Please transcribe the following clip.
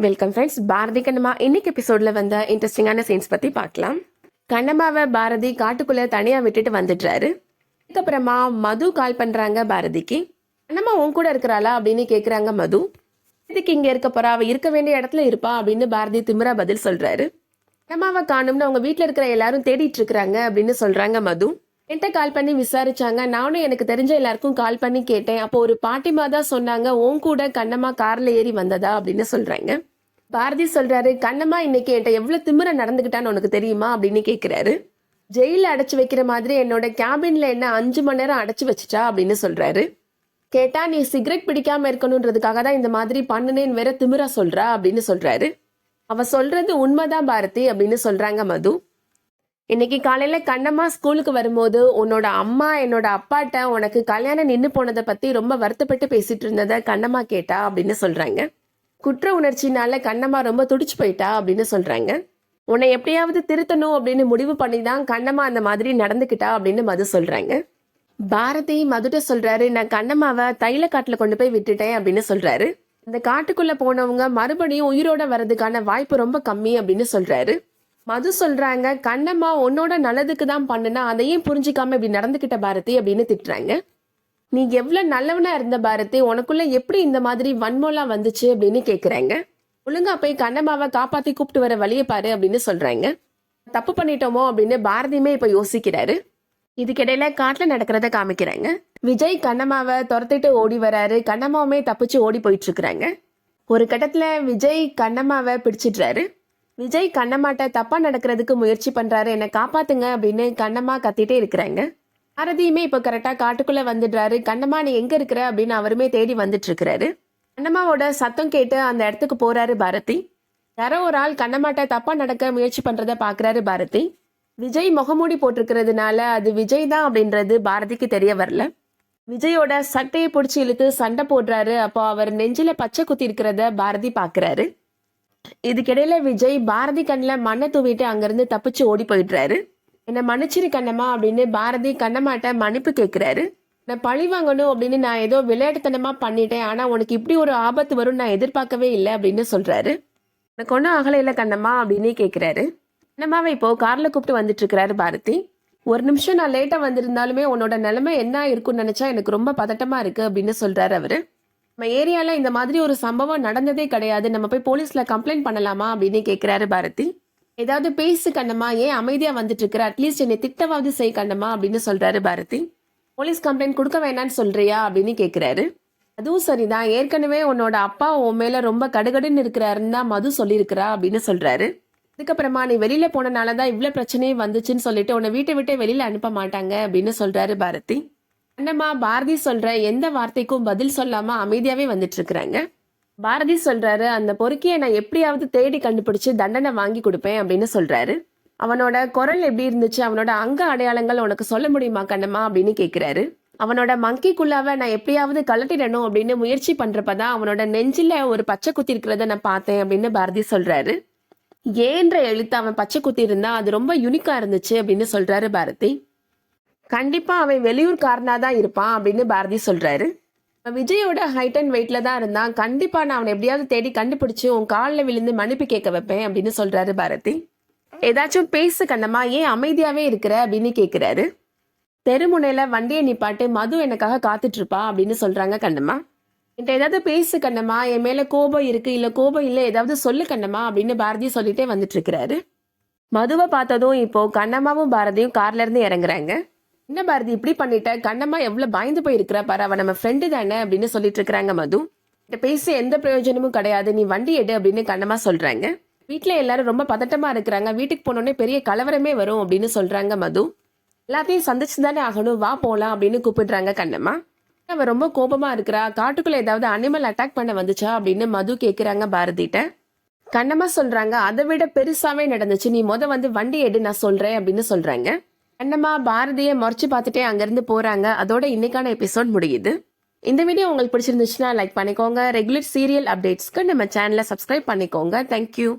Welcome friends. Bharathi Kannamma இன்னைக்கு எபிசோட்ல வந்த இன்ட்ரெஸ்டிங்கான சீன்ஸ் பத்தி பார்க்கலாம். கண்ணம்மாவை பாரதி காட்டுக்குள்ள தனியா விட்டுட்டு வந்துடுறாரு. அதுக்கப்புறமா மது கால் பண்றாங்க பாரதிக்கு. கண்ணம்மா உன் கூட இருக்கிறாளா அப்படின்னு கேக்குறாங்க மது. இதுக்கு இங்க இருக்க போறா, அவ இருக்க வேண்டிய இடத்துல இருப்பா அப்படின்னு பாரதி திமிரா பதில் சொல்றாரு. கண்ணம்மாவை காணும்னு அவங்க வீட்டுல இருக்கிற எல்லாரும் தேடிட்டு இருக்கிறாங்க அப்படின்னு சொல்றாங்க மது. என்கிட்ட கால் பண்ணி விசாரிச்சாங்க, நானும் எனக்கு தெரிஞ்ச எல்லாருக்கும் கால் பண்ணி கேட்டேன். அப்போ ஒரு பாட்டிமா தான் சொன்னாங்க உன் கூட கண்ணம்மா கார்ல ஏறி வந்ததா அப்படின்னு சொல்றாங்க. பாரதி சொல்றாரு, கண்ணம்மா இன்னைக்கு என்கிட்ட எவ்வளவு திமிர நடந்துகிட்டான்னு உனக்கு தெரியுமா அப்படின்னு கேக்குறாரு. ஜெயில அடைச்சு வைக்கிற மாதிரி என்னோட கேபின்ல என்ன 5 மணி நேரம் அடைச்சு வச்சுட்டா அப்படின்னு சொல்றாரு. கேட்டா நீ சிகரெட் பிடிக்காம இருக்கணும்ன்றதுக்காக தான் இந்த மாதிரி பண்ணுனேன்னு வேற திமிரா சொல்றா அப்படின்னு சொல்றாரு. அவ சொல்றது உண்மைதான் பாரதி அப்படின்னு சொல்றாங்க மது. இன்னைக்கு காலையில கண்ணம்மா ஸ்கூலுக்கு வரும்போது உன்னோட அம்மா என்னோட அப்பாட்ட உனக்கு கல்யாணம் நின்று போனதை பத்தி ரொம்ப வருத்தப்பட்டு பேசிட்டு இருந்ததை கண்ணம்மா கேட்டா அப்படின்னு சொல்றாங்க. குற்ற உணர்ச்சினால கண்ணம்மா ரொம்ப துடிச்சு போயிட்டா அப்படின்னு சொல்றாங்க. உன்னை எப்படியாவது திருத்தணும் அப்படின்னு முடிவு பண்ணி தான் கண்ணம்மா அந்த மாதிரி நடந்துக்கிட்டா அப்படின்னு மது சொல்றாங்க. பாரதி மதுட்ட சொல்றாரு, நான் கண்ணம்மாவை தைல காட்டுல கொண்டு போய் விட்டுட்டேன் அப்படின்னு சொல்றாரு. அந்த காட்டுக்குள்ள போனவங்க மறுபடியும் உயிரோட வர்றதுக்கான வாய்ப்பு ரொம்ப கம்மி அப்படின்னு சொல்றாரு. மது சொல்றாங்க, கண்ணம்மா உன்னோட நல்லதுக்கு தான் பண்ணுனா அதையும் புரிஞ்சிக்காம இப்படி நடந்துக்கிட்ட பாரதி அப்படின்னு திட்டுறாங்க. நீ எவ்வளவு நல்லவனா இருந்த பாரதி, உனக்குள்ள எப்படி இந்த மாதிரி வன்மோலாம் வந்துச்சு அப்படின்னு கேக்குறாங்க. ஒழுங்கா போய் கண்ணம்மாவை காப்பாத்தி கூப்பிட்டு வர வழியை பாரு அப்படின்னு சொல்றாங்க. தப்பு பண்ணிட்டோமோ அப்படின்னு பாரதியுமே இப்ப யோசிக்கிறாரு. இதுக்கிடையில காட்டுல நடக்கிறத காமிக்கிறாங்க. விஜய் கண்ணம்மாவை துரத்திட்டு ஓடி வராரு. கண்ணம்மாவுமே தப்பிச்சு ஓடி போயிட்டு இருக்கிறாங்க. ஒரு கட்டத்துல விஜய் கண்ணம்மாவை பிடிச்சிடுறாரு. விஜய் கண்ணம்மாட்ட தப்பா நடக்கிறதுக்கு முயற்சி பண்றாரு, என்னை காப்பாத்துங்க அப்படின்னு கண்ணம்மா கத்திட்டே இருக்கிறாங்க. பாரதியுமே இப்போ கரெக்டா காட்டுக்குள்ள வந்துடுறாரு. கண்ணம்மா நீ எங்க இருக்கிற அப்படின்னு அவருமே தேடி வந்துட்டு இருக்கிறாரு. கண்ணம்மாவோட சத்தம் கேட்டு அந்த இடத்துக்கு போறாரு பாரதி. யாரோ ஒரு ஆள் கண்ணம்மாட்ட தப்பா நடக்க முயற்சி பண்றத பாக்குறாரு பாரதி. விஜய் முகமூடி போட்டிருக்கிறதுனால அது விஜய் தான் அப்படின்றது பாரதிக்கு தெரிய வரல. விஜயோட சட்டையை பிடிச்சி இழுத்து சண்டை போடுறாரு. அப்போ அவர் நெஞ்சில பச்சை குத்தி இருக்கிறத பாரதி பாக்குறாரு. இதுக்கிடையில விஜய் பாரதி கண்ணில் மண்ணை தூவிட்டு அங்கிருந்து தப்பிச்சு ஓடி போயிடுறாரு. என்னை மன்னிச்சிரு கண்ணம்மா அப்படின்னு பாரதி கண்ணம்மாட்ட மன்னிப்பு கேட்கிறாரு. நான் பழி வாங்கணும் அப்படின்னு நான் ஏதோ விளையாட்டுத்தனமா பண்ணிட்டேன், ஆனா உனக்கு இப்படி ஒரு ஆபத்து வரும் நான் எதிர்பார்க்கவே இல்லை அப்படின்னு சொல்றாரு. எனக்கு ஒன்றும் அகல இல்லை கண்ணம்மா அப்படின்னு கேட்கிறாரு. கண்ணம்மாவை இப்போ கார்ல கூப்பிட்டு வந்துட்டு இருக்கிறாரு பாரதி. ஒரு நிமிஷம் நான் லேட்டா வந்திருந்தாலுமே உன்னோட நிலைமை என்ன இருக்குன்னு நினைச்சா எனக்கு ரொம்ப பதட்டமா இருக்கு அப்படின்னு சொல்றாரு அவரு. நம்ம ஏரியால இந்த மாதிரி ஒரு சம்பவம் நடந்ததே கிடையாது, நம்ம போய் போலீஸ்ல கம்ப்ளைண்ட் பண்ணலாமா அப்படின்னு கேட்கிறாரு பாரதி. ஏதாவது பேசு கண்ணம்மா, ஏன் அமைதியா வந்துட்டு இருக்கிற, அட்லீஸ்ட் என்னை திட்டவாவது செய் கண்ணம்மா அப்படின்னு சொல்றாரு பாரதி. போலீஸ் கம்ப்ளைண்ட் கொடுக்க வேணான்னு சொல்றியா அப்படின்னு கேட்கிறாரு. அதுவும் சரிதான், ஏற்கனவே உன்னோட அப்பா உன் மேல ரொம்ப கடுகடுன்னு இருக்கிறாருன்னு தான் மது சொல்லியிருக்கிறா அப்படின்னு சொல்றாரு. அதுக்கப்புறமா நீ வெளியில போனனாலதான் இவ்வளவு பிரச்சனையும் வந்துச்சுன்னு சொல்லிட்டு உன்னை வீட்டை விட்டு வெளியில அனுப்ப மாட்டாங்க அப்படின்னு சொல்றாரு பாரதி. கண்ணம்மா பாரதி சொல்ற எந்த வார்த்தைக்கும் பதில் சொல்லாம அமைதியாவே வந்துட்டு இருக்கிறாங்க. பாரதி சொல்றாரு, அந்த பொறுக்கியை நான் எப்படியாவது தேடி கண்டுபிடிச்சு தண்டனை வாங்கி கொடுப்பேன் அப்படின்னு சொல்றாரு. அவனோட குரல் எப்படி இருந்துச்சு, அவனோட அங்க அடையாளங்கள் உனக்கு சொல்ல முடியுமா கண்ணம்மா அப்படின்னு கேட்கிறாரு. அவனோட மங்கிக்குள்ளாவ நான் எப்படியாவது கலட்டிடணும் அப்படின்னு முயற்சி பண்றப்பதான் அவனோட நெஞ்சில ஒரு பச்சை குத்தி இருக்கிறத நான் பார்த்தேன் அப்படின்னு பாரதி சொல்றாரு. ஏன்ற எழுத்து அவன் பச்சை குத்தி இருந்தா அது ரொம்ப யூனிக்கா இருந்துச்சு அப்படின்னு சொல்றாரு பாரதி. கண்டிப்பா அவன் வெளியூர்காரனா தான் இருப்பான் அப்படின்னு பாரதி சொல்றாரு. விஜயோட ஹைட் அண்ட் வெயிட்ல தான் இருந்தான், கண்டிப்பா நான் அவனை எப்படியாவது தேடி கண்டுபிடிச்சு உன் காலில் விழுந்து மன்னிப்பு கேட்க வைப்பேன் அப்படின்னு சொல்றாரு பாரதி. ஏதாச்சும் பேசு கண்ணம்மா, ஏன் அமைதியாவே இருக்கிற அப்படின்னு கேட்கிறாரு. தெருமுனையில வண்டியை நிப்பாட்டு, மது எனக்காக காத்துட்டு இருப்பா அப்படின்னு சொல்றாங்க கண்ணம்மா. என்கிட்ட ஏதாவது பேசு கண்ணம்மா, என் மேல கோபம் இருக்கு இல்ல கோபம் இல்லை ஏதாவது சொல்லு கண்ணம்மா அப்படின்னு பாரதி சொல்லிட்டே வந்துட்டு இருக்கிறாரு. மதுவை பார்த்ததும் இப்போ கண்ணம்மாவும் பாரதியும் கார்ல இருந்து இறங்குறாங்க. என்ன பாரதி இப்படி பண்ணிட்ட, கண்ணம்மா எவ்வளவு பயந்து போயிருக்கிறா பாரு, அவ நம்ம ஃப்ரெண்டு தானே அப்படின்னு சொல்லிட்டு இருக்கிறாங்க மது. பேசி எந்த பிரயோஜனமும் கிடையாது, நீ வண்டி எடு அப்படின்னு கண்ணம்மா சொல்றாங்க. வீட்டுல எல்லாரும் ரொம்ப பதட்டமா இருக்கிறாங்க, வீட்டுக்கு போனோடனே பெரிய கலவரமே வரும் அப்படின்னு சொல்றாங்க மது. எல்லாத்தையும் சந்திச்சு தானே ஆகணும், வா போலாம் அப்படின்னு கூப்பிடுறாங்க கண்ணம்மா. அவ ரொம்ப கோபமா இருக்கிறா, காட்டுக்குள்ள ஏதாவது அனிமல் அட்டாக் பண்ண வந்துச்சா அப்படின்னு மது கேக்குறாங்க பாரதிட்ட. கண்ணம்மா சொல்றாங்க, அதை விட பெருசாவே நடந்துச்சு, நீ வந்து வண்டி எடு நான் சொல்றேன் அப்படின்னு சொல்றாங்க. கண்ணம்மா பாரதியை முறைச்சு பார்த்துட்டே அங்கிருந்து போறாங்க. அதோட இன்னைக்கான எபிசோட் முடியுது. இந்த வீடியோ உங்களுக்கு பிடிச்சிருந்துச்சுன்னா லைக் பண்ணிக்கோங்க. ரெகுலர் சீரியல் அப்டேட்ஸ்க்கு நம்ம சேனலை சப்ஸ்கிரைப் பண்ணிக்கோங்க. தேங்க்யூ.